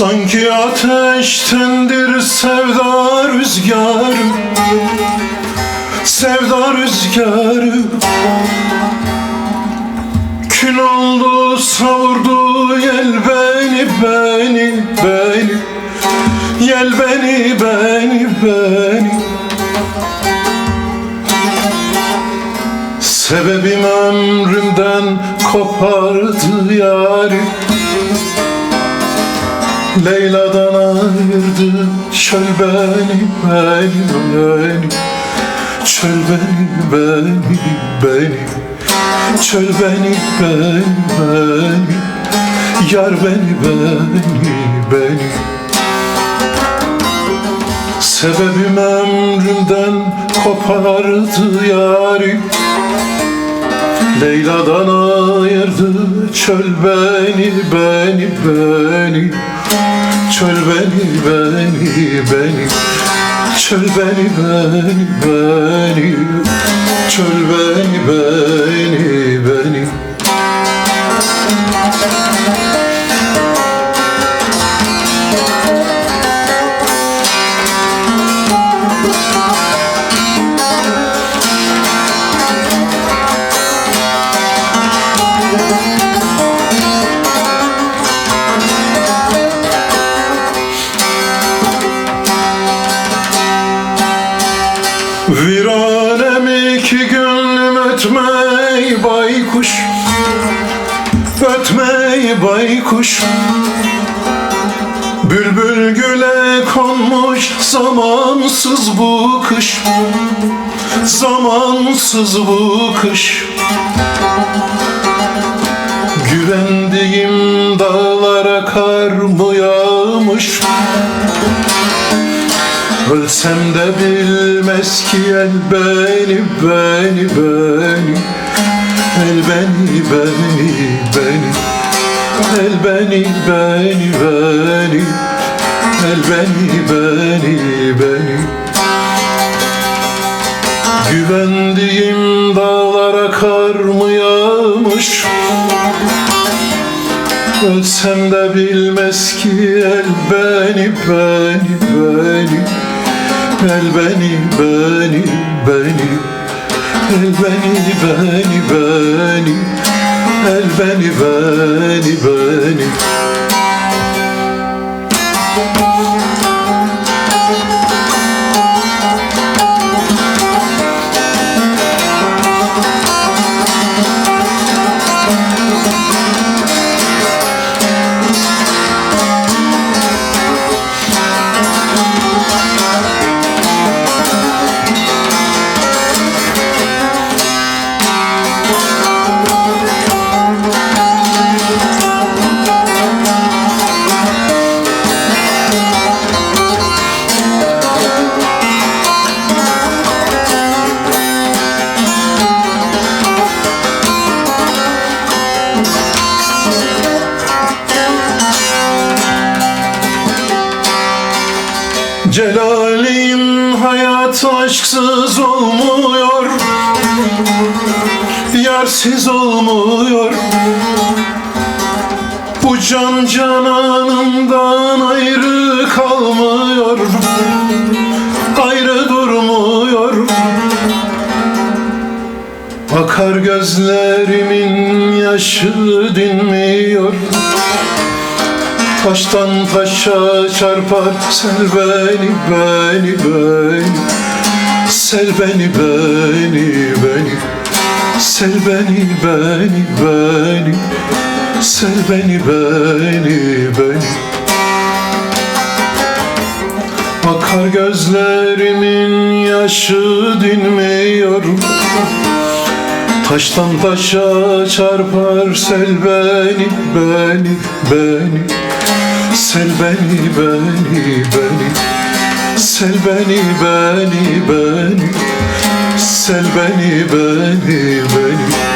Sanki ateştendir sevda rüzgarı, sevda rüzgarı. Kül oldu savurdu yel beni, beni, beni. Yel beni, beni, beni. Sebebim ömrümden kopardı yâri, Leyla'dan ayırdı çöl beni, beni, beni. Çöl beni, beni, beni. Çöl beni, beni, beni. Yar beni, beni, beni. Sebebim ömrümden kopardı yâri, Leyla'dan ayırdı çöl beni, beni, beni. Çöl beni, beni, beni. Çöl beni, beni, beni. Çöl beni, beni, beni. Viranem iki gönlüm ötmey baykuş, ötmey baykuş. Bülbül güle konmuş zamansız bu kış, zamansız bu kış. Güvendiğim dağlara kar mı yağmış? Ölsem de bilmez ki el beni, beni, beni. El beni, beni, beni. El beni, beni, beni. El beni, beni, beni. Güvendiğim dağlara kar mı yağmış? Ölsem de bilmez ki el beni, beni, beni. El beni, beni, beni. El beni, beni, beni. El beni, beni, beni. Celalim hayat aşksız olmuyor, yarsiz olmuyor. Bu can cananımdan ayrı kalmıyor, ayrı durmuyor. Akar gözlerimin yaşı dinmiyor. Taştan taşa çarpar sel beni, beni, beni. Sel beni, beni, beni. Sel beni, beni, beni. Sel beni, beni, beni. Akar gözlerimin yaşı dinmiyor. Taştan taşa çarpar sel beni, beni, beni. Sel beni, beni, beni. Sel beni, beni, beni. Sel beni, beni, beni.